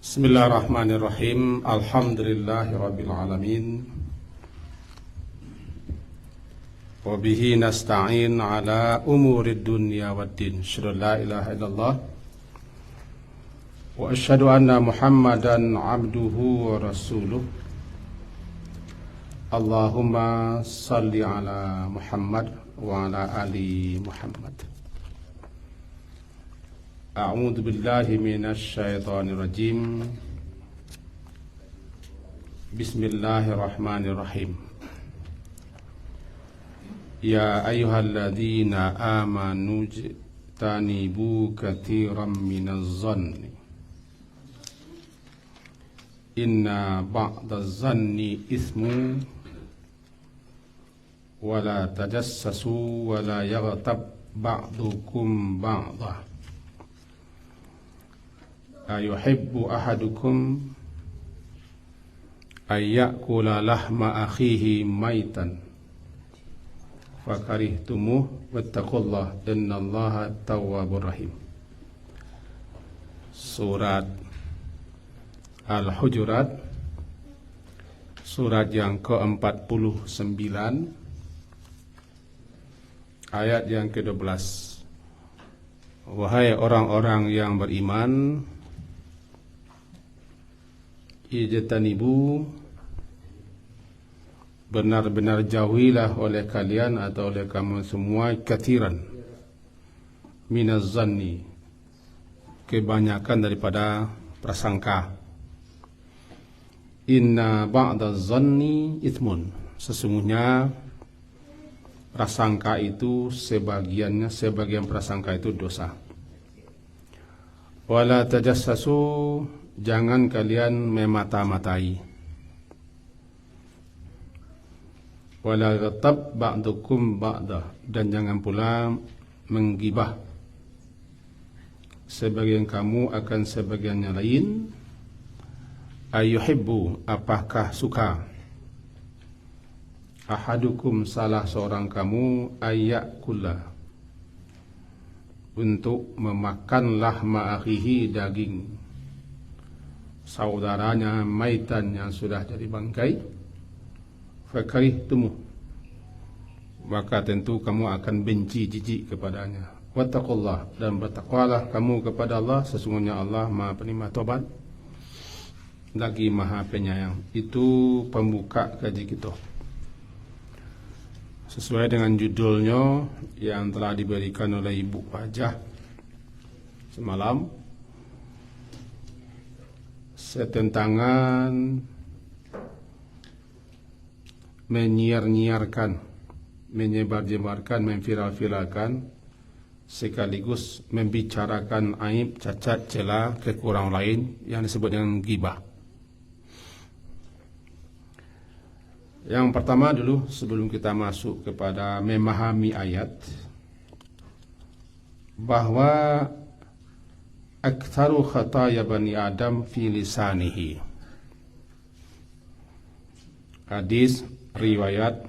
Bismillahirrahmanirrahim. Alhamdulillahirabbil alamin. Wa bihi nasta'in ala umurid dunya waddin. Asyhadu an la ilaha illallah wa asyhadu anna Muhammadan abduhu wa rasuluh. Allahumma salli ala Muhammad wa ala ali Muhammad. A'udzu billahi minasy syaithanir rajim. Bismillahirrahmanirrahim. Ya ayyuhalladzina amanu jtanibu katsiran minaz zanni inna ba'daz zanni ismu wa la tajassasu wa la yaghtab ba'dukum ba'dha ayuhibbu ahadukum ayyakula lahma akhihi maitan fakarihtumuh wattaqullah innallaha tawwabur rahim. Surat Al-Hujurat, surat yang ke-49, ayat yang ke-12. Wahai orang-orang yang beriman, ijtanibu, benar-benar jauhilah oleh kalian atau oleh kamu semua, katsiran minaz zanni, kebanyakan daripada prasangka. Inna ba'daz zanni itsmun, sesungguhnya prasangka itu sebagian prasangka itu dosa. Wala tajassasu, jangan kalian memata-matai. Wala ghatab ba'dukum ba'dah, dan jangan pula menggibah sebagian kamu akan sebagiannya lain. Ayuhibbu, apakah suka, ahadukum, salah seorang kamu, ayyakula, untuk memakan lahma akhihi, daging saudaranya, maitan, yang sudah jadi bangkai. Fakarihtumuh, maka tentu kamu akan benci, jijik kepadanya. Wattaqullah, dan bertakwalah kamu kepada Allah, sesungguhnya Allah Maha Penerima Taubat lagi Maha Penyayang. Itu pembuka kaji kita sesuai dengan judulnya yang telah diberikan oleh Ibu Wajah semalam, setentangan menyiar-nyiarkan, menyebar-jebarkan, memviral-viralkan, sekaligus membicarakan aib, cacat, celah, kekurangan lain yang disebut dengan ghibah. Yang pertama dulu, sebelum kita masuk kepada memahami ayat, bahwa aktsaru khataya bani Adam fi lisanihi. Hadis riwayat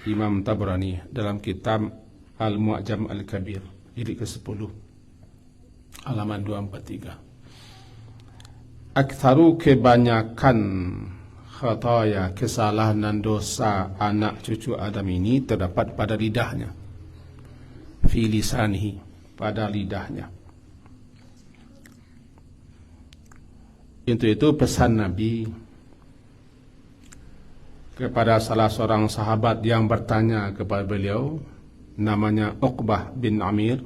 Imam Tabrani dalam kitab Al-Mu'jam Al-Kabir, jilid ke-10, halaman 243. Aktsaru, kebanyakan, khataya, kesalahan dan dosa anak cucu Adam ini terdapat pada lidahnya. Fi lisanihi, pada lidahnya. Itu pesan Nabi kepada salah seorang sahabat yang bertanya kepada beliau, namanya Uqbah bin Amir,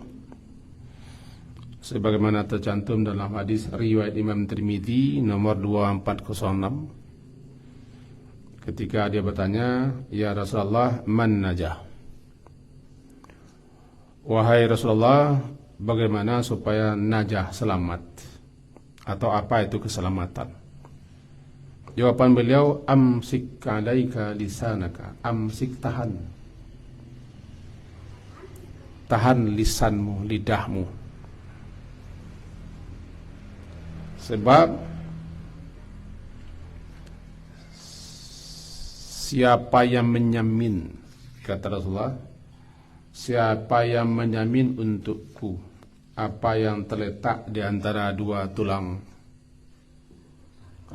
sebagaimana tercantum dalam hadis riwayat Imam Tirmidzi nomor 2406. Ketika dia bertanya, ya Rasulullah, man najah? Wahai Rasulullah, bagaimana supaya najah, selamat? Atau apa itu keselamatan? Jawaban beliau, amsik alaika lisanaka, amsik, tahan. Tahan lisanmu, lidahmu. Sebab siapa yang menyamin, kata Rasulullah, siapa yang menyamin untukku apa yang terletak di antara dua tulang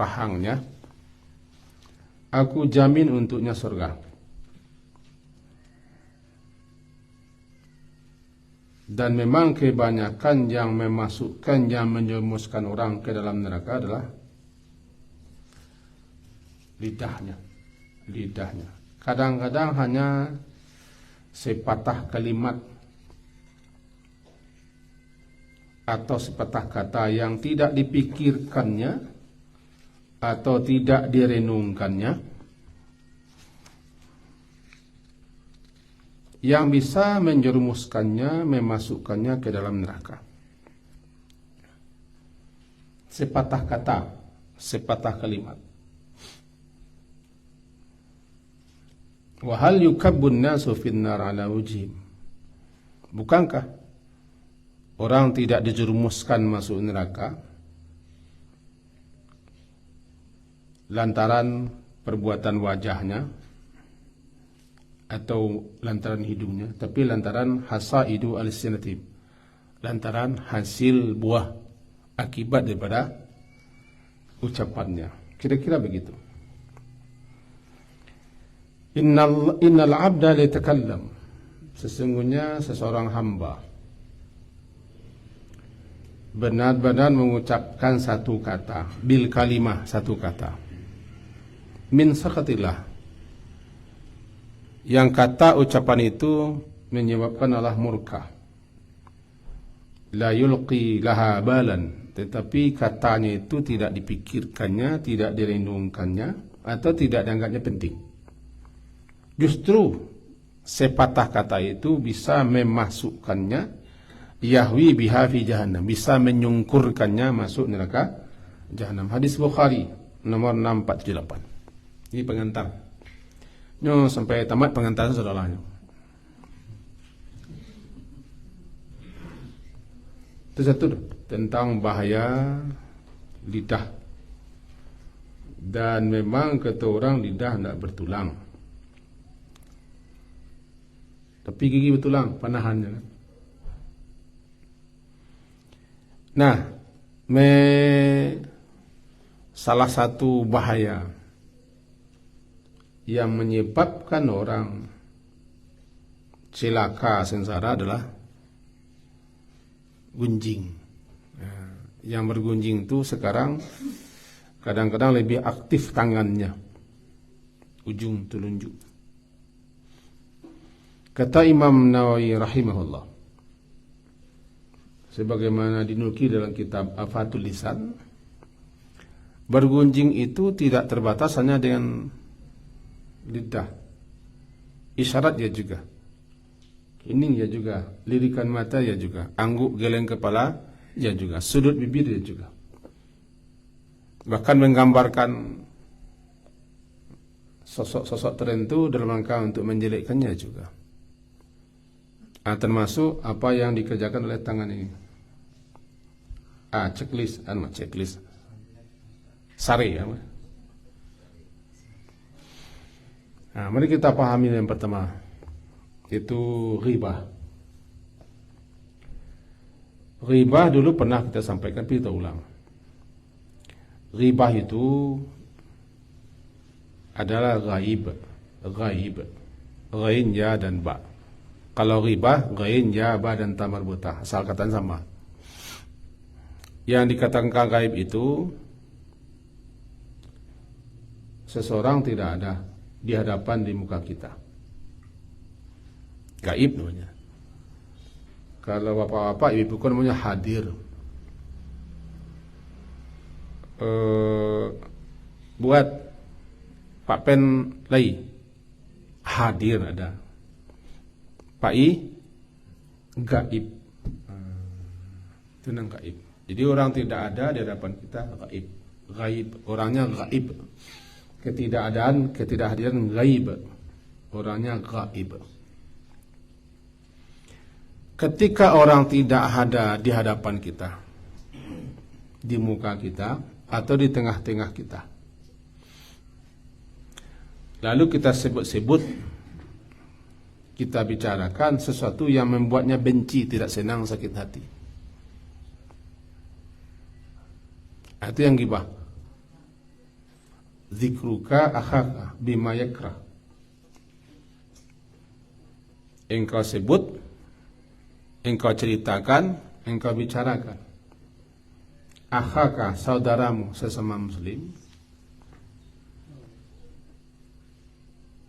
rahangnya, aku jamin untuknya surga. Dan memang kebanyakan yang memasukkan, yang menjerumuskan orang ke dalam neraka adalah lidahnya. Kadang-kadang hanya sepatah kalimat atau sepatah kata yang tidak dipikirkannya atau tidak direnungkannya, yang bisa menjerumuskannya, memasukkannya ke dalam neraka. Sepatah kata, sepatah kalimat. Wa hal yukabbun nasu finnar ala wujhim. Bukankah orang tidak dijerumuskan masuk neraka lantaran perbuatan wajahnya atau lantaran hidungnya, tapi lantaran hasaidu al-sinatib, lantaran hasil buah akibat daripada ucapannya. Kira-kira begitu. Innal abda litakallam, sesungguhnya seseorang hamba benar-benar mengucapkan satu kata, bil kalimah, satu kata, min sakatillah, yang kata ucapan itu menyebabkan Allah murka, la yulqi laha balan, tetapi katanya itu tidak dipikirkannya, tidak direnungkannya, atau tidak dianggapnya penting. Justru sepatah kata itu bisa memasukkannya, yahwi biha fi jahannam, bisa menyungkurkannya masuk neraka jahannam. Hadis Bukhari nomor 6478. Ini pengantar. Sampai tamat pengantaran saudaranya. Itu satu tentang bahaya lidah. Dan memang kata orang lidah tidak bertulang, tapi gigi bertulang, panahannya. Nah, salah satu bahaya yang menyebabkan orang celaka sengsara adalah gunjing. Yang bergunjing itu sekarang kadang-kadang lebih aktif tangannya, ujung telunjuk. Kata Imam Nawawi rahimahullah, sebagaimana dinukil dalam kitab Afatul Lisan, bergunjing itu tidak terbatas hanya dengan lidah, isyarat ya juga, kening ya juga, lirikan mata ya juga, angguk geleng kepala ya juga, sudut bibir ya juga, bahkan menggambarkan sosok-sosok tertentu dalam rangka untuk menjelekkannya juga. Termasuk apa yang dikerjakan oleh tangan ini. Checklist, checklist. Sari ya. Mari kita pahami yang pertama, itu ghibah. Ghibah dulu pernah kita sampaikan, tapi kita ulang. Ghibah itu adalah ghaib, ghain ya dan ba. Kalau ghibah, ghain ya ba dan ta marbutah, asal kataan sama. Yang dikatakan gaib itu seseorang tidak ada di hadapan, di muka kita. Gaib namanya. Kalau bapak-bapak, ibu-ibu namanya hadir. Buat Pak Pen Lai, hadir ada. Pak I, gaib. Itu nang gaib. Jadi orang tidak ada di hadapan kita, gaib. Gaib, orangnya gaib. Ketidakadaan, ketidakhadiran gaib. Orangnya gaib. Ketika orang tidak ada di hadapan kita, di muka kita, atau di tengah-tengah kita, lalu kita sebut-sebut, kita bicarakan sesuatu yang membuatnya benci, tidak senang, sakit hati. Itu yang ghibah. Zikruka akhaka bima yakrah. Engkau sebut, engkau ceritakan, engkau bicarakan akhaka, saudaramu sesama muslim,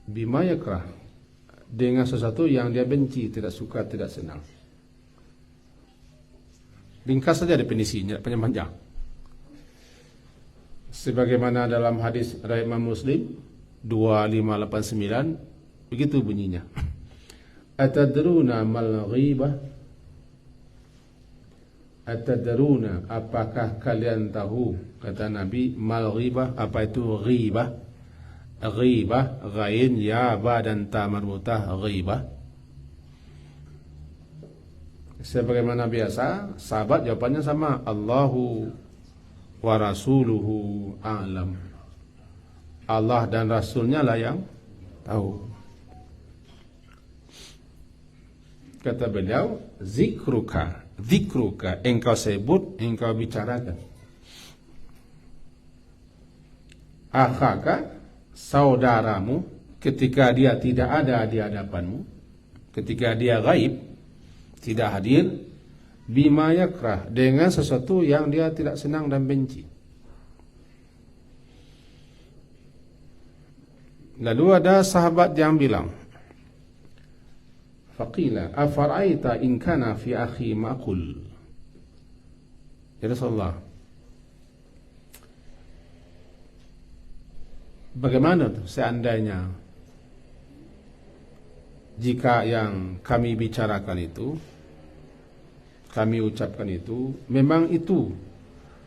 bima yakrah, dengan sesuatu yang dia benci, tidak suka, tidak senang. Ringkas saja definisinya, panjang-panjang. Sebagaimana dalam hadis riwayat Imam Muslim 2589, begitu bunyinya. Atadruna mal ghibah? Atadruna, apakah kalian tahu, kata Nabi, mal ghibah, apa itu ghibah? Ghibah, ghain, ya, ba dan ta marbutah, ghibah. Sebagaimana biasa, sahabat jawabannya sama, Allahu wa rasuluhu a'lam. Allah dan Rasulnya lah yang tahu. Kata beliau, zikruka, engkau sebut, engkau bicarakan. Akhaka, saudaramu, ketika dia tidak ada di hadapanmu, ketika dia gaib, tidak hadir, bima yakrah, dengan sesuatu yang dia tidak senang dan benci. Lalu ada sahabat yang bilang, faqila afara'aita in kana fi akhi ma'qul. Ya Rasulullah, bagaimana seandainya jika yang kami bicarakan itu, kami ucapkan itu, memang itu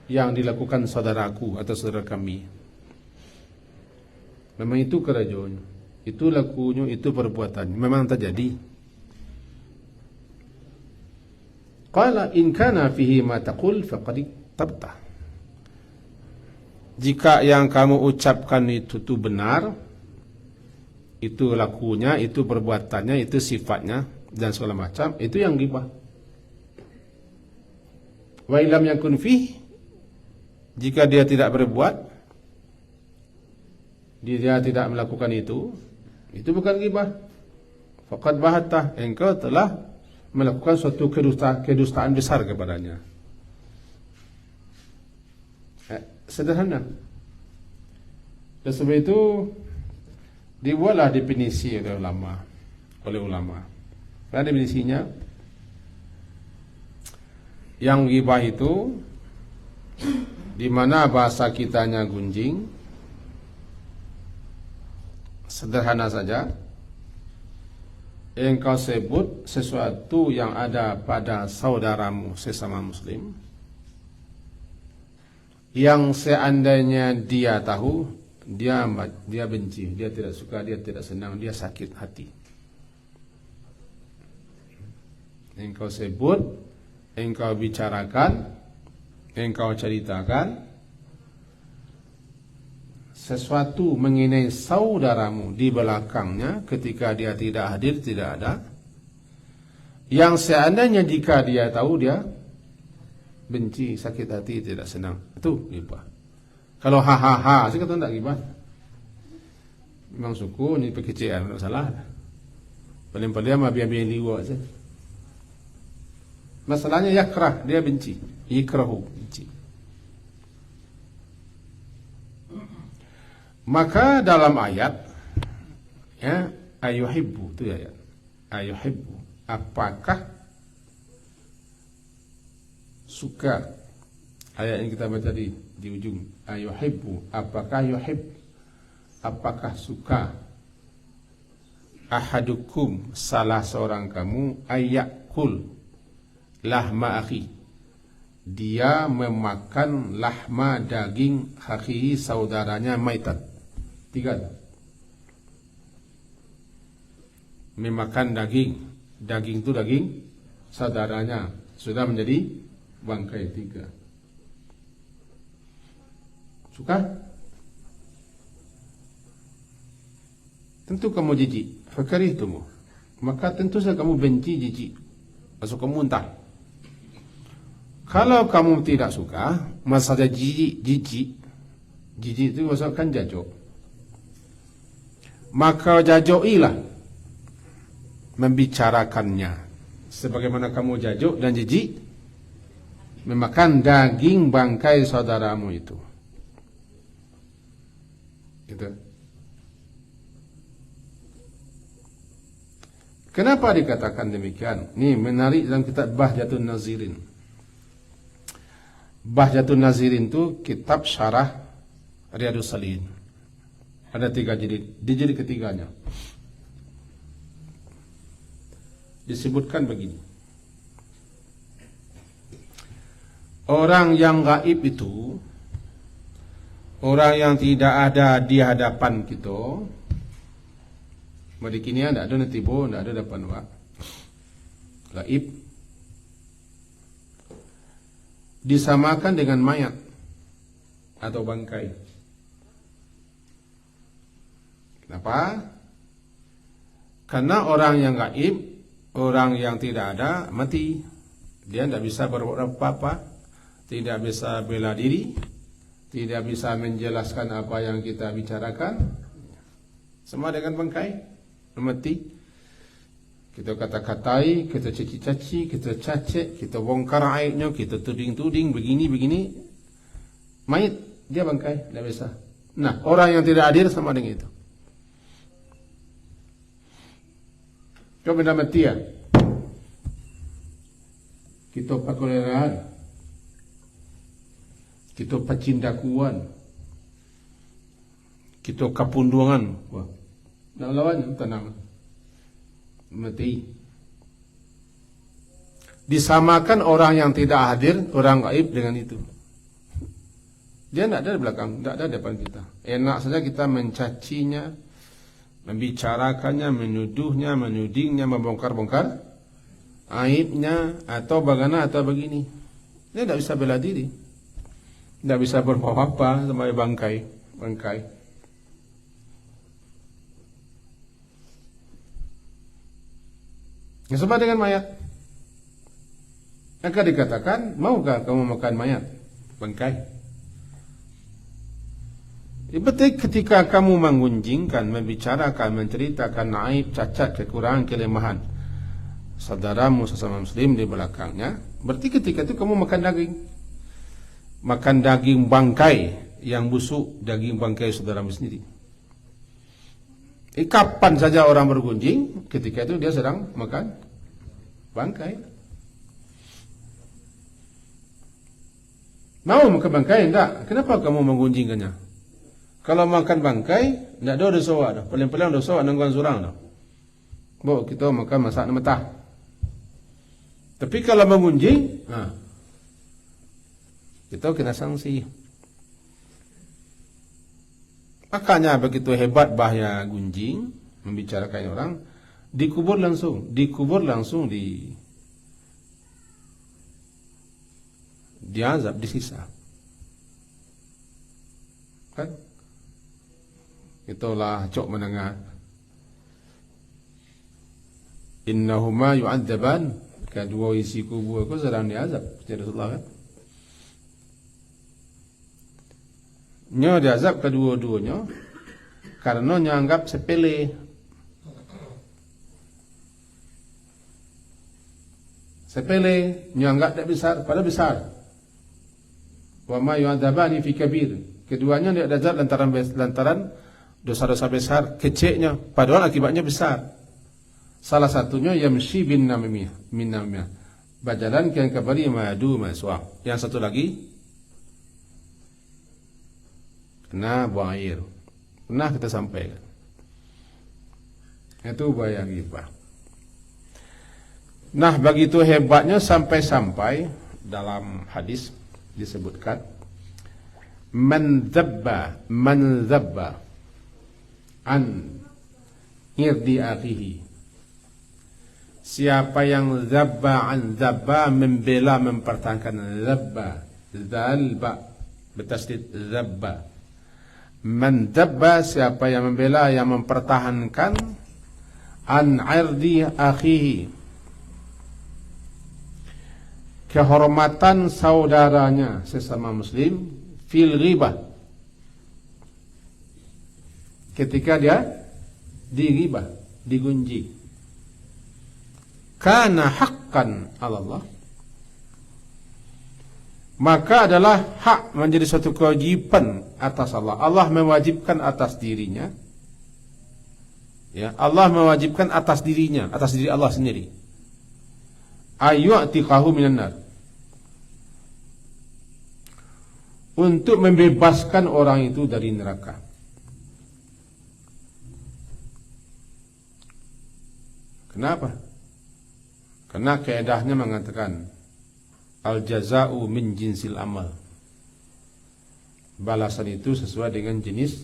yang dilakukan saudaraku atau saudara kami, memang itu kerajaannya, itu lakunya, itu perbuatannya, memang terjadi. Qala in kana fihi ma taqul faqad tabta. Jika yang kamu ucapkan itu benar, itu lakunya, itu perbuatannya, itu sifatnya dan segala macam, itu yang ghibah. Wa illam yakun fihi, jika dia tidak berbuat, dia tidak melakukan itu bukan ghibah. Faqad bahatta, engkau telah melakukan suatu kedustaan besar kepadanya. Sederhana. Dan sebab itu dibuatlah definisi oleh ulama. Ada definisinya, yang ghibah itu di mana bahasa kitanya gunjing, sederhana saja, engkau sebut sesuatu yang ada pada saudaramu sesama muslim, yang seandainya dia tahu, dia benci, dia tidak suka, dia tidak senang, dia sakit hati. Engkau sebut, engkau bicarakan, engkau ceritakan sesuatu mengenai saudaramu di belakangnya ketika dia tidak hadir, tidak ada, yang seandainya jika dia tahu, dia benci, sakit hati, tidak senang. Itu ghibah. Kalau hahaha, saya kata tidak ghibah. Memang suku ini pekecian, tidak salah. Paling-paling mah biar-biar liwa saja. Masalahnya yakrah, dia benci. Ikrahu, benci. Maka dalam ayat, ya, ayuhibbu, itu ayat. Ayuhibbu, apakah suka, ayat yang kita baca di ujung, ayuhibbu, apakah yuhib, apakah suka, ahadukum, salah seorang kamu, ayyakul lahma akhi, dia memakan lahma, daging, akhihi, saudaranya, maitan. 3, memakan daging itu daging saudaranya, sudah menjadi bangkai. 3, suka? Tentu kamu jijik, fakarihtumu, maka tentu saja kamu benci, jijik, masuk kamu muntah. Kalau kamu tidak suka, masa saja jijik, Jijik itu maksudkan jajuk. Maka jajokilah membicarakannya, sebagaimana kamu jajuk dan jijik memakan daging bangkai saudaramu itu. Gitu. Kenapa dikatakan demikian? Ini menarik dalam kitab Bahjatun Nazirin. Bahjatun Nazirin itu kitab syarah Riyadhus Shalihin. Ada 3 jilid. Di jilid ketiganya disebutkan begini. Orang yang gaib itu orang yang tidak ada di hadapan kita. Mari kini tidak ada netibo, tidak ada depan wak. Gaib disamakan dengan mayat atau bangkai. Kenapa? Karena orang yang gaib, orang yang tidak ada, mati. Dia tidak bisa berbuat apa-apa, tidak bisa bela diri, tidak bisa menjelaskan apa yang kita bicarakan. Sama dengan bangkai, mati. Kita kata-katai, kita caci-caci, kita cacek, kita bongkar aibnya, kita tuding-tuding, begini-begini. Mayat, dia bangkai, tidak bisa. Nah, orang yang tidak hadir sama dengan itu. Kau benda mati ya? Kita pakoleran, kita pacindakuan, kita kapunduangan. Wah, nak lawan tenang, mati. Disamakan orang yang tidak hadir, orang gaib dengan itu. Dia tidak ada di belakang, tidak ada di depan kita. Enak saja kita mencacinya, membicarakannya, menuduhnya, menudingnya, membongkar-bongkar aibnya, atau bagaimana, atau begini. Dia tidak bisa bela diri, tidak bisa berbuat apa sama bangkai. Yang sama dengan mayat. Maka dikatakan, maukah kamu makan mayat, bangkai? Betul, ketika kamu menggunjingkan, membicarakan, menceritakan aib, cacat, kekurangan, kelemahan saudaramu sesama muslim di belakangnya, berarti ketika itu kamu makan daging. Makan daging bangkai yang busuk, daging bangkai saudaramu sendiri. Kapan saja orang bergunjing, ketika itu dia sedang makan bangkai. Mau makan bangkai? Tidak. Kenapa kamu menggunjingkannya? Kalau makan bangkai, tidak ada dosa dah. Paling-paling dosa nangguan surang dah. Bawa kita makan masak mentah. Tapi kalau mengunjing, kita kena sanksi. Makanya begitu hebat bahaya gunjing, membicarakan orang, dikubur langsung diazab, disisa. Kan? Itulah cok menengah. Innahuma yu'adzaban, kedua isi kubur itu sedang diazab. Jadi Rasulullah kan? Nya diazab kedua-duanya karena nyanggap sepele. Sepele, nyanggap tak besar, padahal besar. Wa ma yu'adzabani fi kabir. Keduanya dia diazab lantaran dosa-dosa besar, kecilnya, padahal akibatnya besar. Salah satunya yamshi bin namimah, berjalan ke kabari madu maswa. Yang satu lagi kena buang air. Pernah kita sampaikan. Itu bahaya ghibah. Nah, begitu hebatnya sampai-sampai dalam hadis disebutkan man dzabba an irdi akhihi. Siapa yang zabba membela, mempertahankan, zalba bertasdid zabba. Man zabba, siapa yang membela, yang mempertahankan, an irdi akhihi, kehormatan saudaranya sesama muslim, fil ghibah, ketika dia digibah, digunjing. Kana haqqan 'ala Allah, maka adalah hak, menjadi suatu kewajiban atas Allah. Allah mewajibkan atas dirinya, ya, Allah mewajibkan atas dirinya, atas diri Allah sendiri, ayyu'tiqahu minan nar, untuk membebaskan orang itu dari neraka. Kenapa? Karena kaidahnya mengatakan al-jaza'u min jinsil amal. Balasan itu sesuai dengan jenis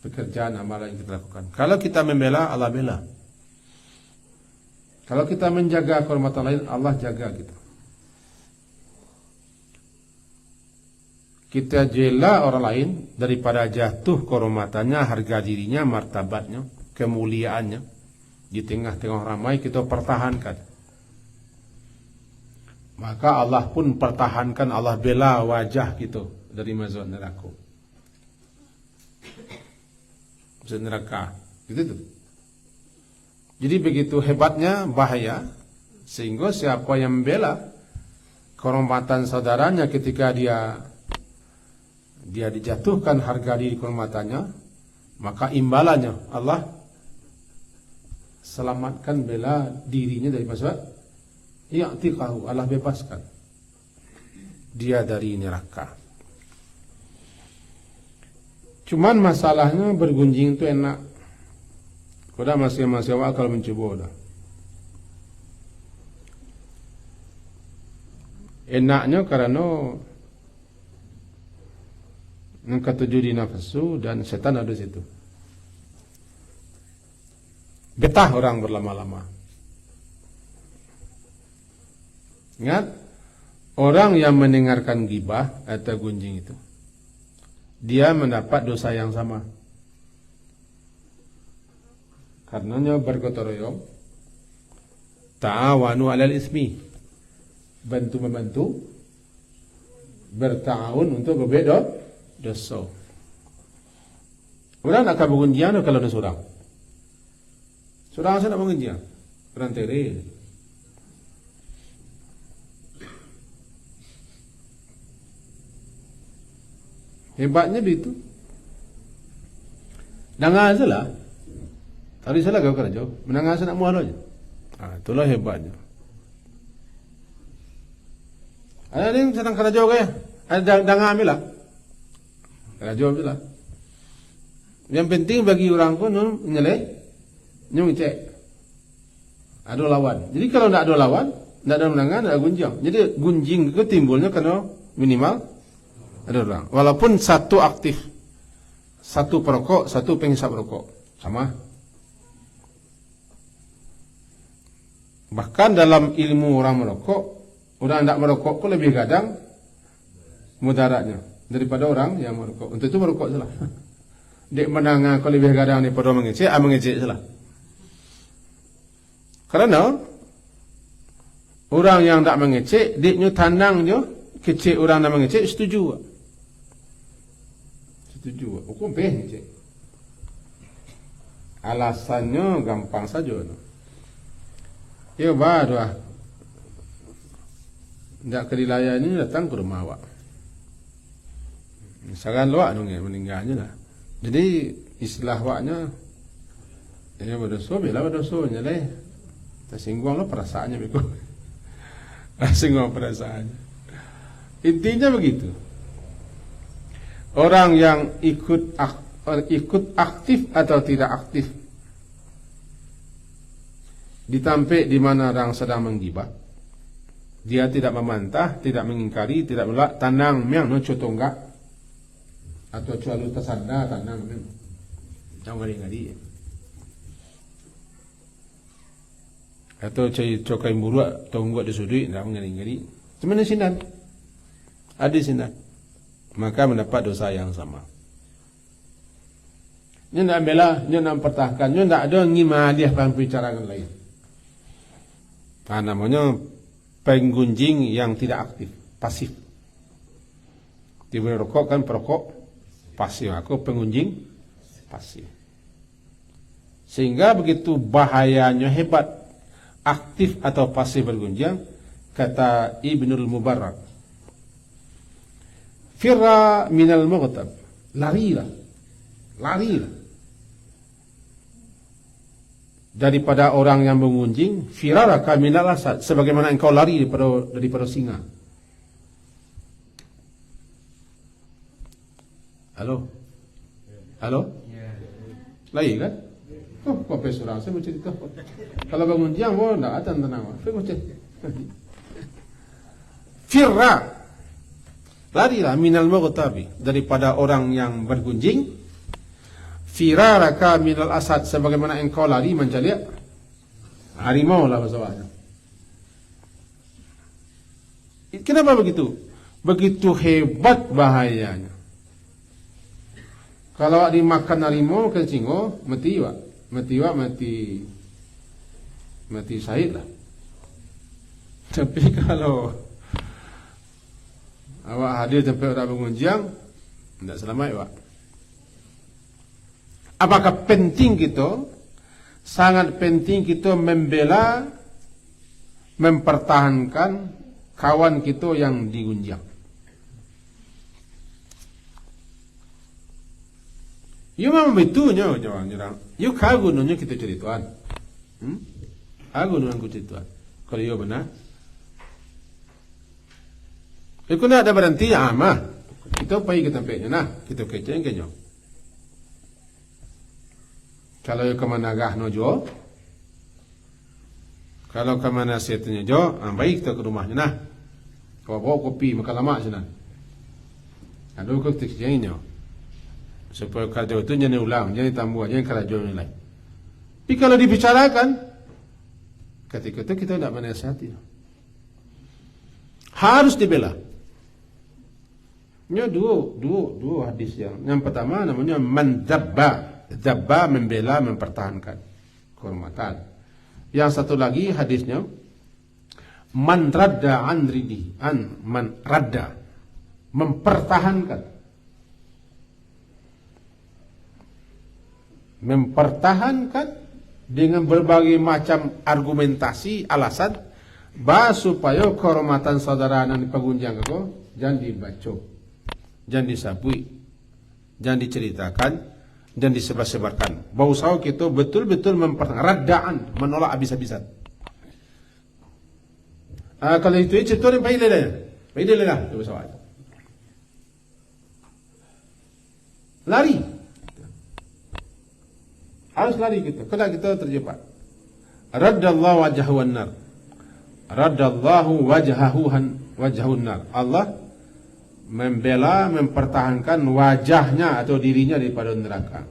pekerjaan amalan yang kita lakukan. Kalau kita membela, Allah bela. Kalau kita menjaga kehormatan lain, Allah jaga kita. Kita jela orang lain daripada jatuh kehormatannya, harga dirinya, martabatnya, kemuliaannya. Di tengah-tengah ramai kita pertahankan. Maka Allah pun pertahankan, Allah bela wajah kita dari mazhab neraka. Mazhab neraka. Gitu tuh. Jadi begitu hebatnya bahaya, sehingga siapa yang membela kehormatan saudaranya ketika dia dijatuhkan harga diri kehormatannya, maka imbalannya Allah selamatkan, bela dirinya dari mazhab, ya'tiqahu, Allah bebaskan dia dari neraka. Cuman masalahnya bergunjing itu enak. Udah masih awal kalau mencoba udah. Enaknya karena yang ketujuh di nafsu dan setan ada situ. Betah orang berlama-lama. Ingat, orang yang mendengarkan gibah atau gunjing itu, dia mendapat dosa yang sama. Karenanya bergotong royong, ta'awanu 'alal ismi, bantu-membantu, berta'awun untuk berbeda dosa. Orang nak bergunjing kalau ada seorang. Seorang saya nak mengejar, beranteri. Hebatnya begitu. Dengar salah. Tadi salah kau kerja, mendengar saya nak mual aja. Itulah hebatnya. Ada yang sedang kerja kaya, ada dengar ambil lah. Kerja ambil lah. Yang penting bagi orang pun nyelek. Nyung cek ada lawan. Jadi kalau tidak ada lawan, tidak ada mendengar, tidak ada gunjing. Jadi gunjing itu timbulnya karena minimal ada orang. Walaupun satu aktif, satu perokok, satu penghisap rokok, sama. Bahkan dalam ilmu orang merokok, orang tidak merokok pun lebih kadang mudaratnya daripada orang yang merokok. Untuk itu merokok salah. Dek mendengar kalau lebih kadang daripada mengecek salah. Karena orang yang tak mengecek, dia tandang dia kecek orang yang mengecek, setuju. Setuju. Hukum ngecek. Alasannya gampang saja. Ya baru tidak kedilaya ini datang ke rumah awak. Misalkan luak meninggalnya lah. Jadi istilah awaknya, ini berdosa, bila berdosanya lah. Tersinggung lah perasaannya begitu. Tersinggung perasaannya. Intinya begitu. Orang yang ikut aktif atau tidak aktif ditampik di mana orang sedang menggibah, dia tidak memantah, tidak mengingkari, tidak menolak, tanang miang no cotonggak atau cualu tersanda tanang miang jangan ngari. Atau cokai buruk tunggu di sudut dah ngari-ngari. Cuma ni sinan. Ada sinan. Maka mendapat dosa yang sama. Nya nak bela, nya nak pertahankan, nya tak ada ngima dia pembicaraan lain. Namanya penggunjing yang tidak aktif, pasif. Tiba rokok kan perokok pasif, aku pengunjing pasif. Sehingga begitu bahayanya hebat aktif atau pasif bergunjing, kata Ibnul Mubarak, firra minal mughtab, larilah daripada orang yang mengunjing, firaraka minal asad, sebagaimana engkau lari daripada singa. Halo? Lagi kan? Oh, profesor saya mau cerita. Kalau bangun jam, tak ada tenang. Saya mau cerita. Firra, larilah minal mughtabi, daripada orang yang bergunjing. Firaraka minal asad, sebagaimana engkau lari mencari harimau lah bahasa. Kenapa begitu? Begitu hebat bahayanya. Kalau dimakan harimau ke singo, mati syahid lah. Tapi kalau awak hadir sampai orang mengunjang, tidak selamat awak. Apakah penting kita? Sangat penting kita membela, mempertahankan kawan kita yang digunjang. You memang betulnya jangan. You kagum nunjuk kita cerituan. Aku nunjuk cerituan. Kalau you benar, you kena ada berhenti mah. Kita pergi ke tempatnya nah, kita keceng kenyo. Kalau you kemana gah nojo, kalau kemana setnya jo, baik kita ke rumahnya nah. Kau bawa kopi makan lama sana. Aduh kau tikjengnya. Supaya kerja itu jangan ulang, jangan tambah, jangan kerja nilai. Tapi kalau dibicarakan, ketika itu kita tidak menasihati. Harus dibela. Ini dua hadis yang pertama namanya dabba membela, mempertahankan kehormatan. Yang satu lagi hadisnya man radda an ridi, man radda, mempertahankan dengan berbagai macam argumentasi, alasan, supaya kehormatan saudara yang dipegunjang kau jangan dibaca, jangan disabui, jangan diceritakan, dan disebar-sebarkan. Bahwa kita betul-betul mempertahankan, raddaan, menolak habis-habisan. Kalau itu cerita yang baik lah, lari. Harus lari kita. Kalau kita terjebak. Raddallahu wajhahu an-nar. Raddallahu wajhahun nar. Allah membela, mempertahankan wajahnya atau dirinya daripada neraka.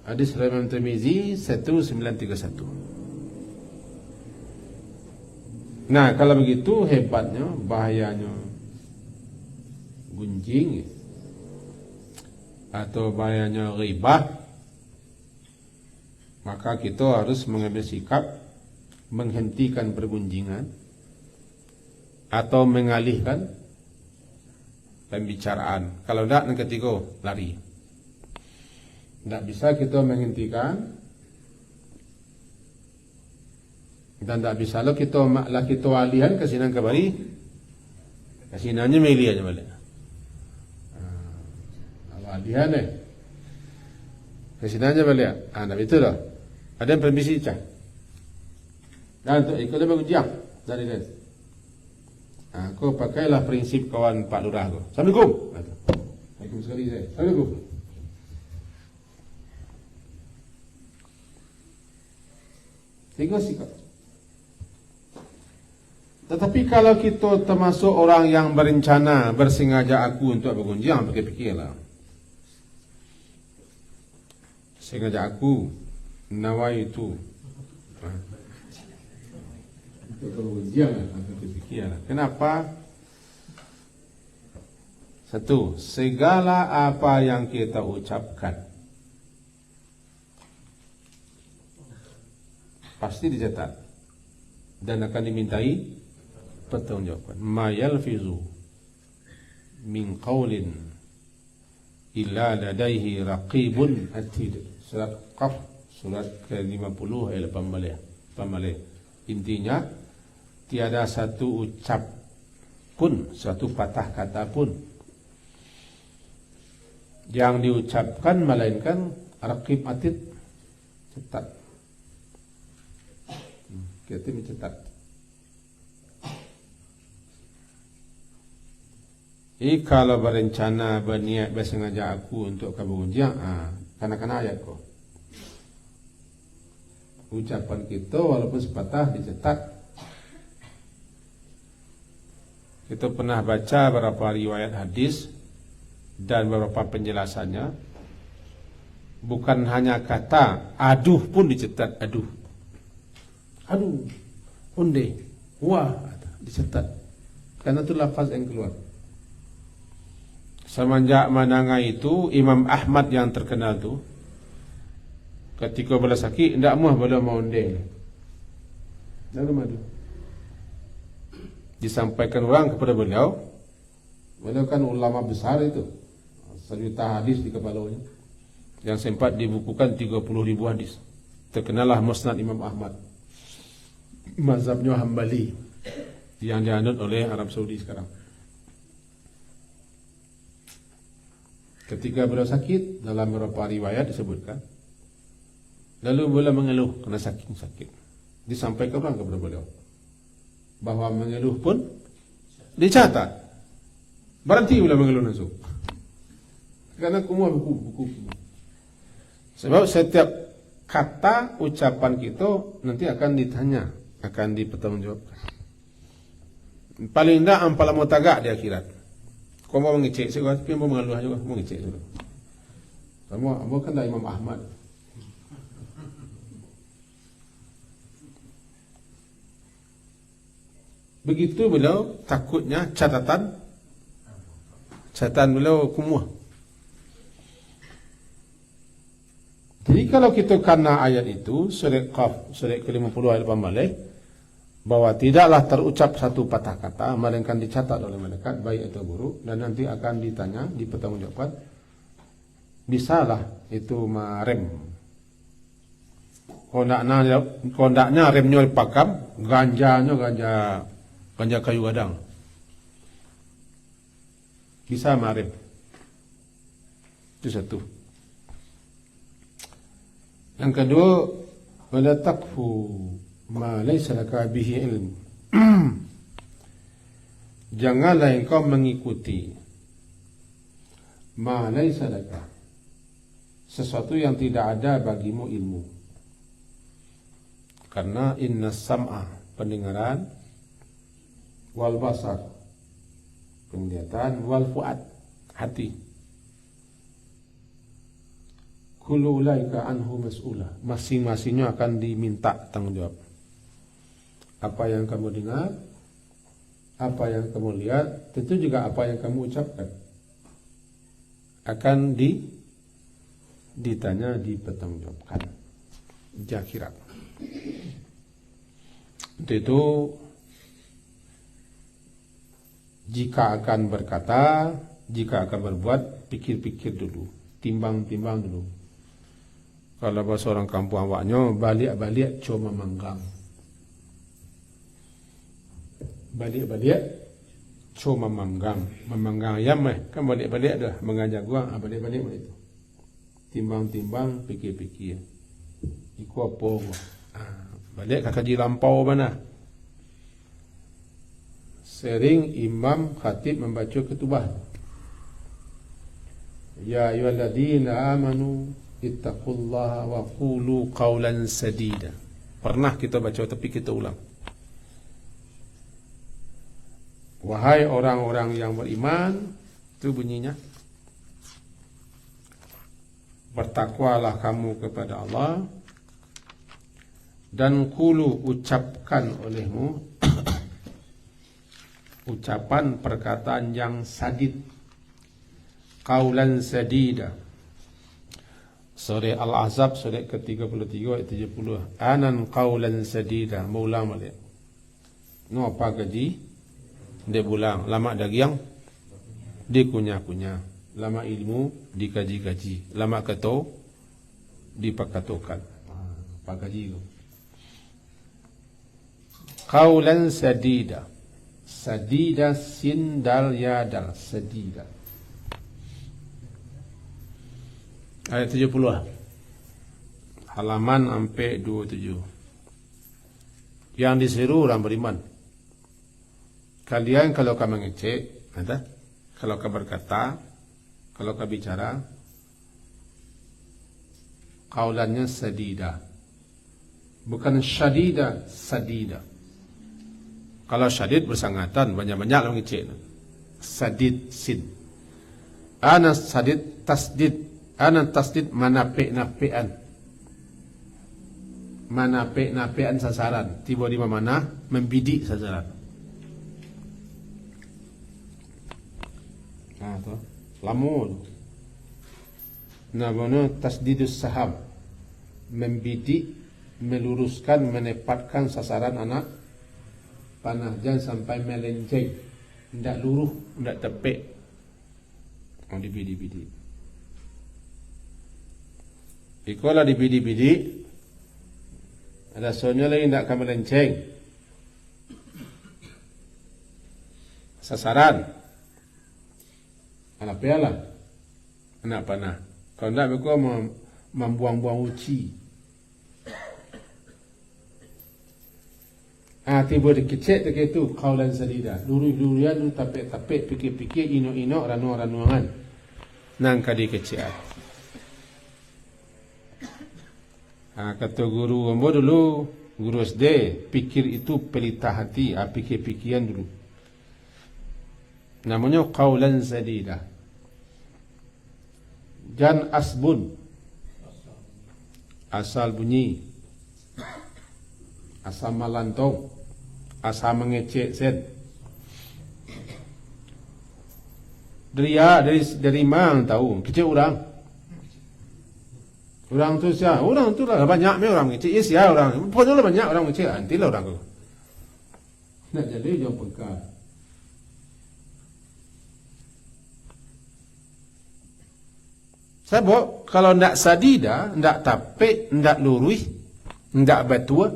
Hadis riwayat Imam Tirmizi 1931. Nah, kalau begitu hebatnya, bahayanya gunjing atau bahayanya ghibah, maka kita harus mengambil sikap menghentikan pergunjingan atau mengalihkan pembicaraan. Kalau tidak, yang ketiga lari. Tidak bisa kita menghentikan, dan tidak bisa lo kita alihan ke sinan kembali, ke sinannya meli aja balik. Alihan ke sinannya balik. Tidak betul dah. Ada yang permisi cah. Dan untuk ikut dia mengujian dari dia. Aku pakailah prinsip kawan Pak Lurah aku. Assalamualaikum. Assalamualaikum sekali saya. Assalamualaikum. Tiga sikap. Tetapi kalau kita termasuk orang yang berencana, bersengaja aku untuk bergunjing, fikir-fikirlah. Sengaja aku nawaitu untuk bergunjing, fikir-fikirlah. Kenapa? Satu, segala apa yang kita ucapkan pasti dicatat dan akan dimintai pertanggungjawaban. Ma yalfizu min qaulin illa ladaihi raqibun atid. Surat Qaf, surat ke-50 ayat 18. Intinya, tiada satu ucap pun, satu patah kata pun yang diucapkan melainkan raqib atid cetak. Kita mencetak. Kalau berencana, berniat, bersengaja aku untuk kamu ujian, kena ayat kau. Ucapan kita walaupun sepatah dicetak. Kita pernah baca beberapa riwayat hadis dan beberapa penjelasannya. Bukan hanya kata aduh pun dicetak, aduh, unde, wah, dicetak. Karena itu lafaz yang keluar. Semenjak mananga itu Imam Ahmad yang terkenal tu, ketika beliau sakit, tidak mahu beliau mau unde. Lalu madu. Disampaikan orang kepada beliau kan ulama besar itu, 1 juta hadis di kepalanya, yang sempat dibukukan 30.000 hadis. Terkenallah Musnad Imam Ahmad, mazhabnya Hambali, yang dianut oleh Arab Saudi sekarang. Ketika beliau sakit, dalam beberapa riwayat disebutkan, lalu beliau mengeluh karena sakit. Disampaikan orang kepada beliau bahwa mengeluh pun dicatat. Berhenti beliau mengeluh langsung, karena semua buku. Sebab setiap kata ucapan kita nanti akan ditanya, akan dipertanggungjawabkan. Paling tidak ampala mau tagak di akhirat. Kau mau mengecek sih, tapi mau mengeluh juga, mau mengecek dulu. Kamu kan dah Imam Ahmad. Begitu beliau takutnya catatan beliau kumuh. Jadi kalau kita kena ayat itu, surat Qaf, surat ke-50 ayat 18, bahwa tidaklah terucap satu patah kata melainkan dicatat oleh malaikat baik atau buruk, dan nanti akan ditanya, dipertanggungjawabkan. Bisalah itu marem. Kondaknya remnya dipakam, ganjanya ganja kayu gadang. Bisa marem. Itu satu. Yang kedua, wala taqfu ma laysa laka bihi ilm. Janganlah engkau mengikuti ma laysa laka, sesuatu yang tidak ada bagimu ilmu. Karena inna sam'a, pendengaran, wal basar, penglihatan, wal fuad, hati, kullu ulaika anhu mas'ula, masing-masingnya akan diminta tanggung jawab. Apa yang kamu dengar, apa yang kamu lihat, tentu juga apa yang kamu ucapkan akan ditanya, dipertanggungjawabkan di akhirat. Untuk itu, jika akan berkata, jika akan berbuat, pikir-pikir dulu, timbang-timbang dulu. Kalau bahasa orang kampung awaknya, balik-balik cuma manggang. Balik-balik cuma manggang. Memanggang ayam kan balik-balik dah. Mengajak gua, balik-balik itu. Timbang-timbang, pikir-pikir. Iku apa? Balik kakak di lampau mana? Sering imam khatib membaca ketubah. Ya ayyuhalladzina amanu ittaqullaha wa qulu qawlan sadida. Pernah kita baca tapi kita ulang. Wahai orang-orang yang beriman, itu bunyinya, bertakwalah kamu kepada Allah, dan qulu, ucapkan olehmu ucapan perkataan yang sadid, qaulan sadida. Surah Al-Ahzab, surah ke-33 ayat 70. Anan qaulan sadida, maulang balik. No apa gaji? Dia pulang, lama dagiang dikunyah-kunyah. lama ilmu dikaji-kaji, lama keto dipakatokan. Pakaji tu. Qaulan sadida. Sadida sin dal ya dal sadida. Ayat 70. Halaman sampai 27. Yang diseru orang beriman. Kalian kalau kamu mengecek, kalau kamu berkata, kalau kamu bicara, qaulannya sadida. Bukan syadida, sadida. Kalau syadid bersangatan, banyak-banyak mengecek. Sadid sin. Ana sadid tasdid. Ana tasdid manape-napean. Manape-napean sasaran. Tiba di mana? Membidik sasaran. Nah, tu. Lamun. Namanya tasdidus saham. Membidik, meluruskan, menepatkan sasaran anak panah. Jangan sampai melenceng. Tidak luruh, tidak tepek. Oh, dibidik-bidik. Ikolah dibidik-bidik. Ada soalnya lagi tidak akan melenceng. Sasaran. Anak piala. Anak panah. Kalau tidak, mereka membuang-buang uci. Tiba dikecek dekat itu qaulan sadida. Lurus-lurusan, tapik-tapik, pikir-pikir, inok-inok, ranu-ranuangan. Nangka dikecek. Kata guru ambo dulu, guru SD, pikir itu pelita hati, pikir-pikiran dulu. Namanya qaulan sadida. Jan asbun. Asal bunyi. Asal malantong. Asal mengecek sen. Dari mana tahu? Kecek orang. Orang tu siapa? Orang tu lah banyak me orang kecil. Yes ya orang. Pokoknya lah banyak orang kecil. Antilah orang tu. Nak jadi jauh pengkar. Sebab kalau nak sadida, nak tapik, nak lurus, nak betul,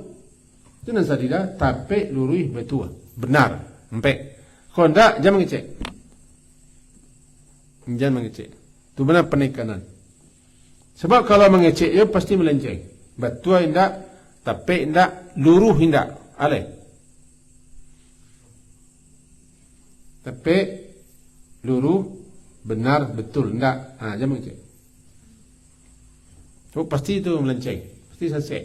itu nak sadida, tapik, lurus, betul, benar, empek. Kalau tak, jangan mengecek. Jangan mengecek. Itu benar penekanan. Sebab kalau mengecek, ia pasti melenceng. Betul tidak, tapik tidak, lurus tidak, alih. Tapik, lurus, benar, betul, tidak, jangan mengecek. So, pasti itu melenceng. Pasti sesek.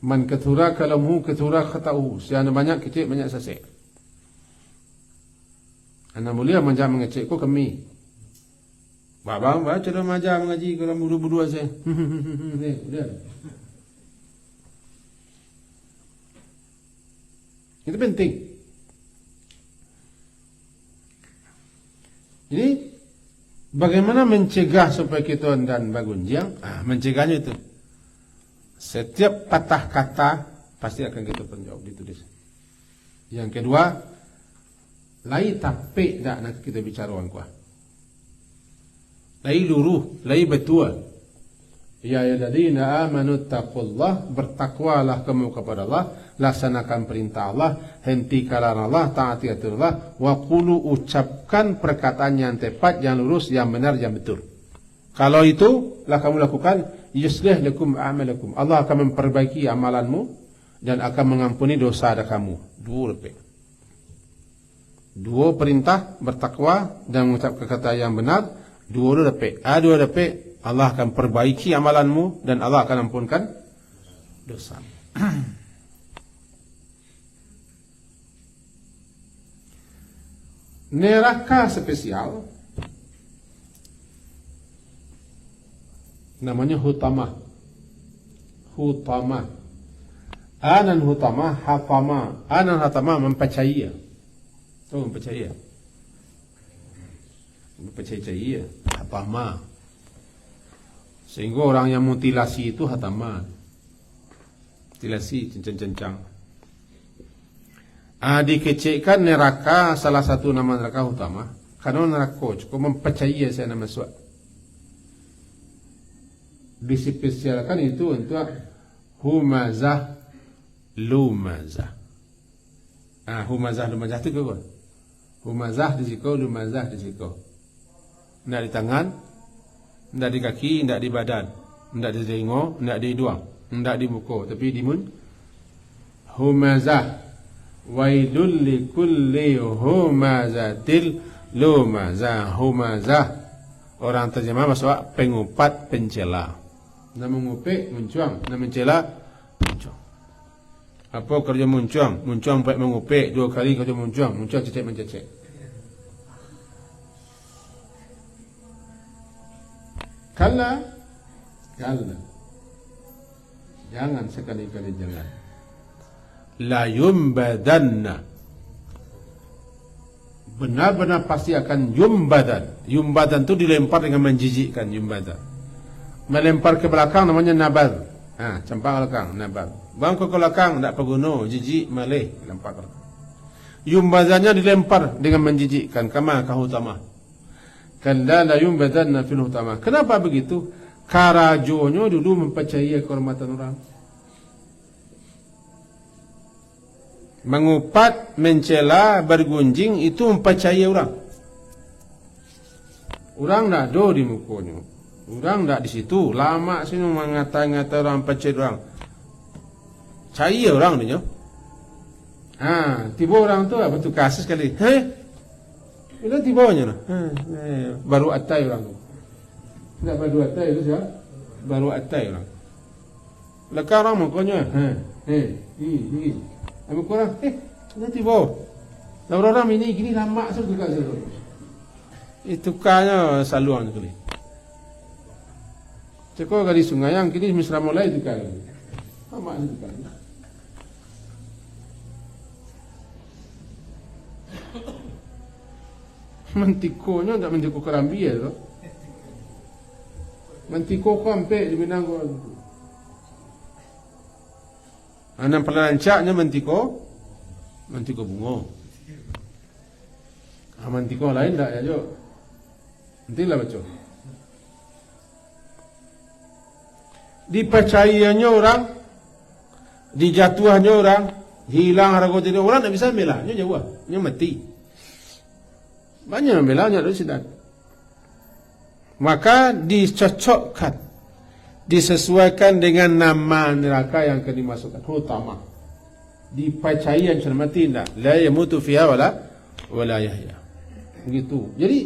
Man kathura kalamuhu kathura khata'uhu. Siapa banyak kecek, banyak sesek. Anak mulia menjam mengecek. Kau kami. Babang baca dalam ajar mengaji. Kalau buru-buru saya. Udah. Itu penting. Jadi, bagaimana mencegah supaya kita dan bagunjang? Mencegahnya itu. Setiap patah kata pasti akan kita penjawab ditulis. Yang kedua, lai tapik tak nak kita bicara orang kuah. Lai luruh, lai betul. Ya ayyuhalladzina amanu taqullah, bertakwalah kamu kepada Allah, laksanakan perintah Allah, hentikanlah Allah, taati aturan wa qulu, ucapkan perkataan yang tepat, yang lurus, yang benar, yang betul. Kalau itu lah kamu lakukan, yuslih lakum a'malakum. Allah akan memperbaiki amalanmu dan akan mengampuni dosa ada kamu. Dua perintah bertakwa dan mengucapkan kata yang benar, dua lepek. Dua lepek. Allah akan perbaiki amalanmu dan Allah akan ampunkan dosa. Neraka spesial namanya hutama. Hutama. Anan hutama, hafama. Anan hutama mempercayai. Tahu mempercayai? Mempercayai. Hafama. Sehingga orang yang mutilasi itu hatama. Mutilasi, cencang-cencang. Dikecekkan neraka, salah satu nama neraka utama. Kanon neraka cukup mempercayai saya nama masuk. Dispesialkan itu untuk humazah lumazah. Humazah lumazah itu apa? Humazah di siku, lumazah di siku. Tidak di tangan, tidak di kaki, tidak di badan, tidak di telinga, tidak di hidung, tidak di muka, tapi di mun. Humazah. Wailul likulli humazatil lumazah. Humazah. Orang terjemah maksud pengupat, pencela. Nama mengupik, muncuang. Nama mencela, muncuang. Apa kerja muncuang? Muncuang baik mengupik. 2 kali kerja muncuang. Muncuang cecek mencecek. Kala. Jangan sekali-kali jangan. La yumbadanna. Benar-benar pasti akan yumbadan. Yumbadan itu dilempar dengan menjijikkan. Yumbadan melempar ke belakang namanya nabal. Campak belakang nabal. Bang ke belakang tak perguna, jijik malih lempar ke belakang. Yumbadannya dilempar dengan menjijikkan. Kama kahutama. Kalla la yumbadanna fil hutama. Kenapa begitu? Karajonya dulu mempercayai kehormatan orang. Mengupat, mencela, bergunjing itu mempercayai orang. Orang tak ada di mukanya. Orang tak di situ. Lama sini mengata-ngata orang, percaya orang. Caya orang dia. Tiba orang tu betul kasih sekali. Bila tibanya baru atai orang tu. Tak baru atai tu siapa? Baru atai orang. Lekar orang mukanya. Ni. Aku kurang, nanti bawa. Orang-orang ini gini lama sudah tukar. Itu kanya saluan sekali. Cekor kali sungai yang kini misra mulai tukar. Lama tukar. Mantikonya tak mantiko kerambi ya tu. Mantiko kampe di Minangkabau. Anak pelalancaknya mantiko bunga. Mantiko lain tak ya Jo? Nantilah baca. Dipercayainya orang, dijatuhnya orang, hilang harga diri orang tak bisa membelanya jauh, nya mati. Banyak membelanya dari sidat. Maka dicocokkan, disesuaikan dengan nama neraka yang akan dimasukkan. Hutama. Dipercayai yang mati tidak. La yamutu fiha wala yahya. Begitu. Jadi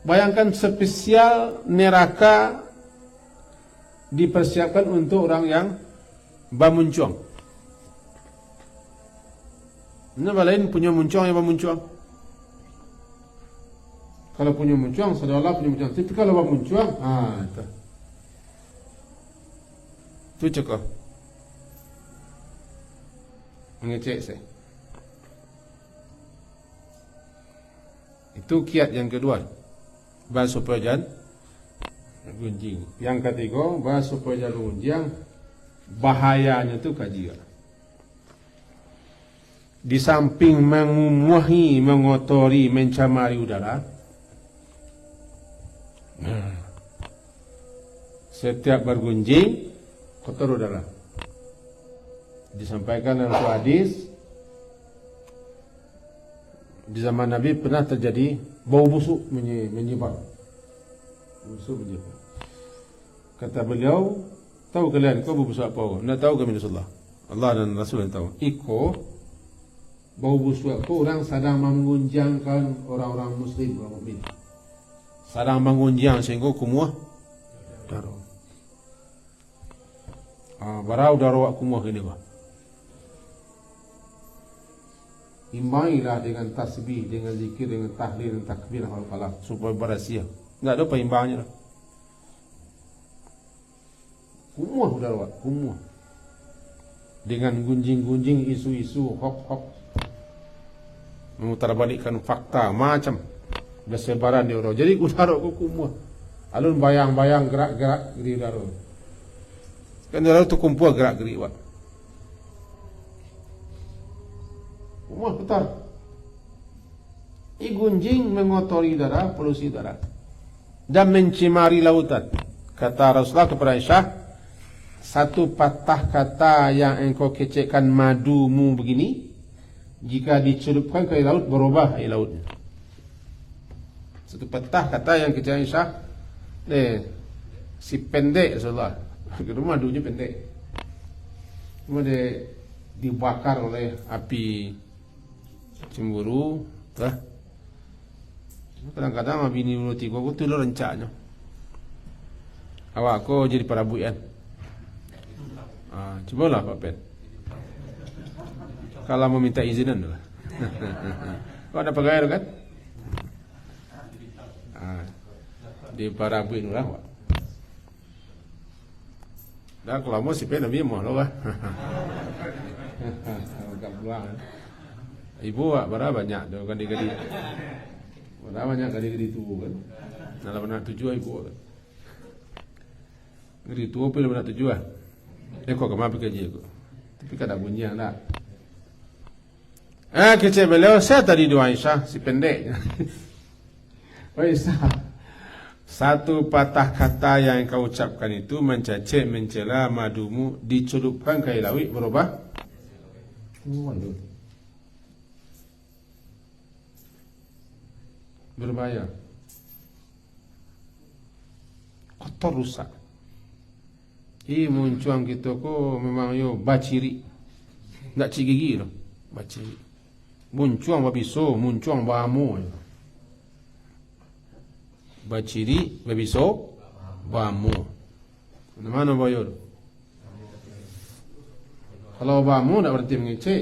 bayangkan spesial neraka dipersiapkan untuk orang yang bamuncuang. Nama lain punya muncuang yang bamuncuang. Kalau punya muncuang, saudara Allah punya muncuang. Tapi kalau bamuncuang, itu cukup. Mengecek saya. Itu kiat yang kedua. Bahas supaya jangan gunjing. Yang ketiga, bahas supaya jangan gunjing. Bahayanya itu kajian. Di samping mengumuhi, mengotori, mencemari udara. Setiap bergunjing kotor udara. Disampaikan dalam suatu hadis, di zaman Nabi pernah terjadi bau busuk menyebar. Busuk menyebar. Kata beliau, tahu kalian kau bau busuk apa? Tidak tahu kami Rasulullah. Allah dan Rasul yang tahu. Iko bau busuk apa? Orang sedang menggunjangkan orang-orang Muslim, orang mukmin. Sedang menggunjang sehingga kumuah darah. Barau darah kumuah ini bah. Imbangilah dengan tasbih, dengan zikir, dengan tahlil, dengan takbir, hal-hal supaya berhasil. Tidak ada peimbangnya. Kumuah darah, kumuah. Dengan gunjing-gunjing, isu-isu, hok-hok, memutarbalikkan fakta macam bersebaran di udara. Jadi udara ku kumuah. Alun bayang-bayang gerak-gerak di udara. Kan udara tu kumpul gerak-gerik wak. Kumuah putar. Gunjing mengotori udara, polusi udara, dan mencemari lautan. Kata Rasulullah kepada Aisyah, satu patah kata yang engkau kecekkan madumu begini, jika dicelupkan ke air laut, berubah air lautnya. Satu patah kata yang kecekkan Aisyah, si pendek Rasulullah, madunya pendek, cuma dia dibakar oleh api cemburu, lah. Kadang-kadang bini ulu tiga aku tu lo rencaknya. Awak aku jadi parabui kan. Cubalah Pak Pen. Kalau mau minta izinan lah. Kau ada pegawai kan? Di parabui nulah Pak. Dah kalau mau si Pen lebih mau lo lah. Agak pulang. Ibu Pak berapa banyak tu kan digadi. Berapa banyak gadi tu kan? Nala benar tujuh ibu kan? Gadi tu apa benar tujuh ah? Kau kemana pergi aku? Tapi kada bunyi yang tak. Kecil beliau saya tadi dua Aisyah si pendek. Aisyah, satu patah kata yang kau ucapkan itu mencaci, mencela madumu, dicelupkan ke air laut berubah. Waduh. Berbahaya, kotor, rusak. Muncuang kita ko memang yo baciri, ndak cigigi lo, baciri. Muncuang babiso, muncuang bamu. Baciri, babiso, bamu. Mana bayar? Kalau bamu ndak berhenti mengecek,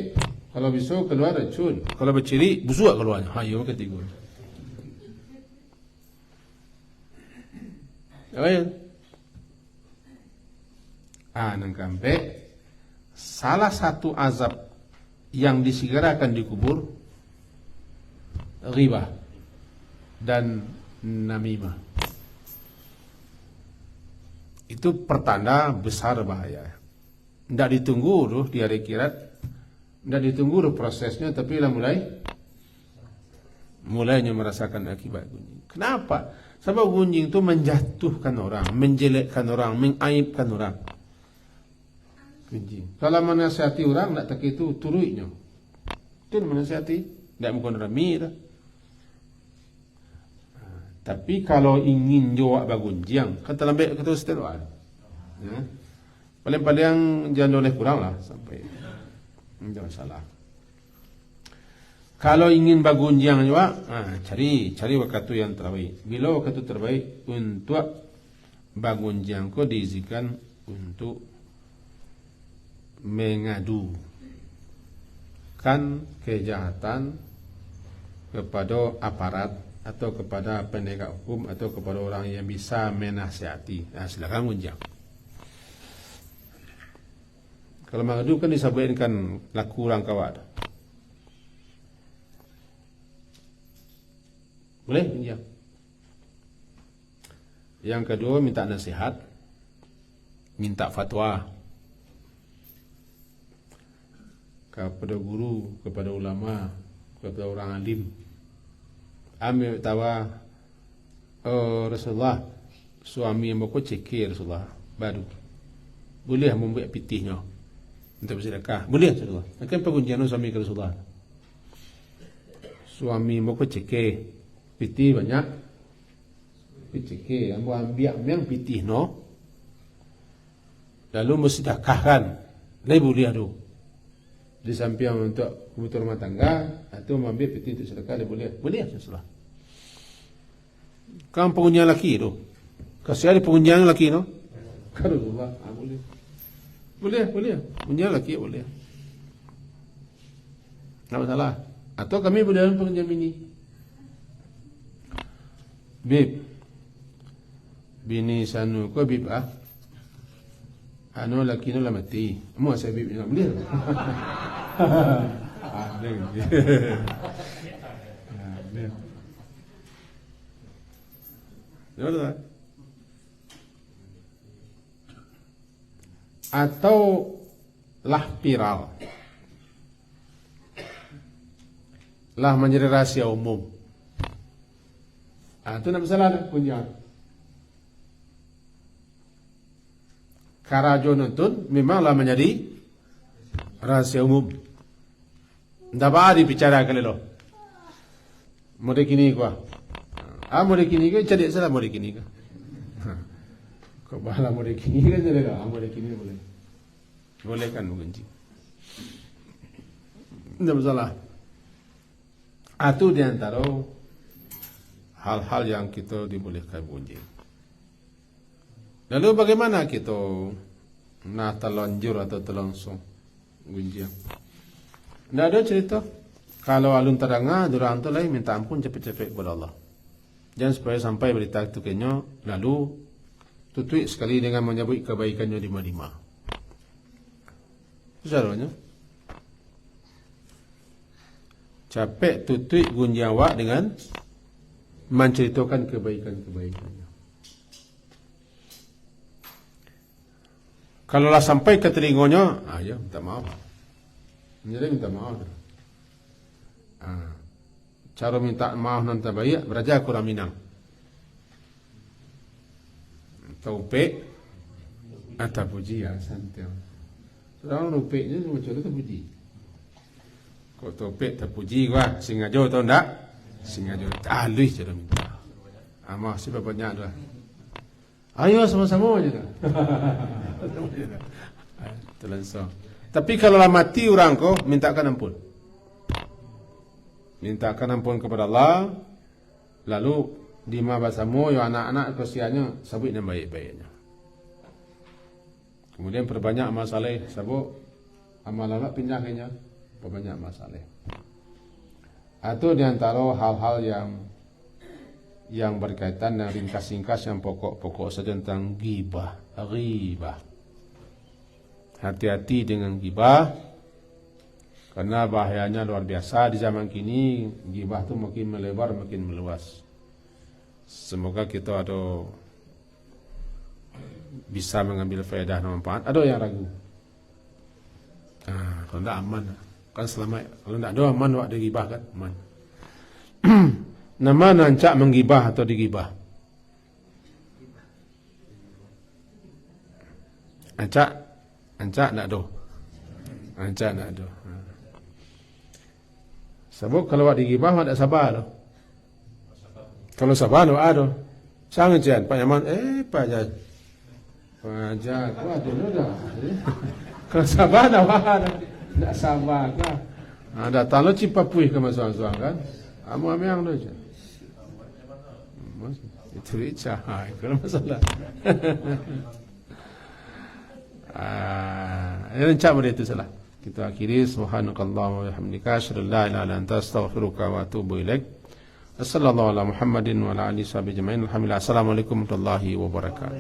kalau biso keluar racun, kalau baciri busuk keluarnya. Hayo ketiga. Nangkampe salah satu azab yang disegerakan di kubur ghibah dan namimah. Itu pertanda besar bahaya. Tidak ditunggu tuh di hari kiamat, tidak ditunggu tuh prosesnya, tapi lah mulainya merasakan akibat gunjing. Kenapa? Sebab gunjing itu menjatuhkan orang, menjelekkan orang, mengaibkan orang. Gunjing. Kalau menasihati orang, nak tak itu turuinya. Itu menasihati, tidak mungkin rami dah. Tapi kalau ingin jawab bagunjing, kata lembek kata setelah. Paling-paling jangan oleh kurang lah sampai. Jangan salah. Kalau ingin bagunjang juga, cari waktu yang terbaik. Bila waktu terbaik untuk bagunjang ko diizinkan untuk mengadu kan kejahatan kepada aparat atau kepada penegak hukum atau kepada orang yang bisa menasihati. Silakan gunjang. Kalau mengadu kan disabitkan laku orang kawat. Boleh pinjam. Yang kedua minta nasihat, minta fatwa kepada guru, kepada ulama, kepada orang alim. Ambil tawa Rasulullah suami yang bako cekir Rasulullah baru boleh membuat pitihnya untuk bersedekah. Boleh Rasulullah. Akan pengunjian suami ke Rasulullah. Suami bako cekir pitih banyak, pitih ambil yang pitih no, lalu bersedekahkan, lalu boleh tu. Di samping untuk kebutuhan rumah tangga atau ambil pitih untuk sedekah, boleh Rasulullah. Kamu pengunjung laki tu, kasih ada pengunjung laki no, kalau Rasulullah boleh, pengunjung laki boleh, tak masalah. Atau kami boleh pengunjung ini. Bib bini sanu ko bib anu laki nu la mati mu saya bib nak boleh atau lah viral lah menjadi rahasia umum. Itu nak masalah dah gunjang. Karajo nonton memanglah menjadi rahasia umum. Tidak ada bicara kali lo. Mode kini kuah. Mode kini ke jadi salah mode kini ke. Kau bahala mode kini kan jadi lah. Mode kini boleh. Boleh kan mengunci. Tidak masalah. Itu di antara hal-hal yang kita dibolehkan gunjing. Lalu bagaimana kita nak terlanjur atau terlangsung gunjing? Tidak ada cerita. Kalau alun terangah, durang tu lain minta ampun cepet-cepet kepada Allah. Jangan supaya sampai berita itu kenyok, lalu tutui sekali dengan menyebut kebaikannya lima-lima. Sejarahnya. Capek tutui gunjing awak dengan menceritakan kebaikan-kebaikannya. Kalau lah sampai ke telinganya, ya minta maaf. Jadi minta maaf. Cara minta maaf nanti baik, beraja kurang minang. Taupik atau puji ya santai. Orang taupiknya cuma cara terpuji. Kau taupik terpuji gua, singajo tahu tak? Singajo alih cara minta. Maaf siapa banyak dah. Ayo sama-sama aja dah. Terlangsung. Tapi kalau mati orang kau mintakan ampun. Mintakan ampun kepada Allah. Lalu di mabasamu yo anak-anak kesiannya sabut yang baik-baiknya. Kemudian perbanyak amal saleh, sabut amal anak pinjahnya perbanyak amal saleh. Atau di antara hal-hal yang berkaitan dengan ringkas-ringkas yang pokok-pokok saja tentang ghibah. Hati-hati dengan ghibah, karena bahayanya luar biasa di zaman kini. Ghibah itu makin melebar, makin meluas. Semoga kita ada bisa mengambil faedah dan manfaat. Ada yang ragu. Kalau tidak aman, kan selama kalau tidak ada aman, waktu ghibah kan aman. Nama nancak menggibah atau digibah? Ancak nak do. Ancak nak do. Sebab kalau awak digibah awak tak sabar do. Kalau sabar awak ada. Sangat jan Pak Yaman, Pak Jan. Pak Jan, kau ada dah. Kalau sabar awak ada. Tak sabar kan. Datang lo cipapui ke masang-masang kan. Amu yang do je. Itu rica, kalau masalah. Yang cakap itu salah. Kita akhiri. Subhanakallahumma wa bihamdika, asyhadu an la ilaha illa anta, astaghfiruka wa atubu ilaik. Wassallallahu ala Muhammadin wa ala alihi washabihi ajma'in. Alhamdulillah. Assalamualaikum warahmatullahi wabarakatuh.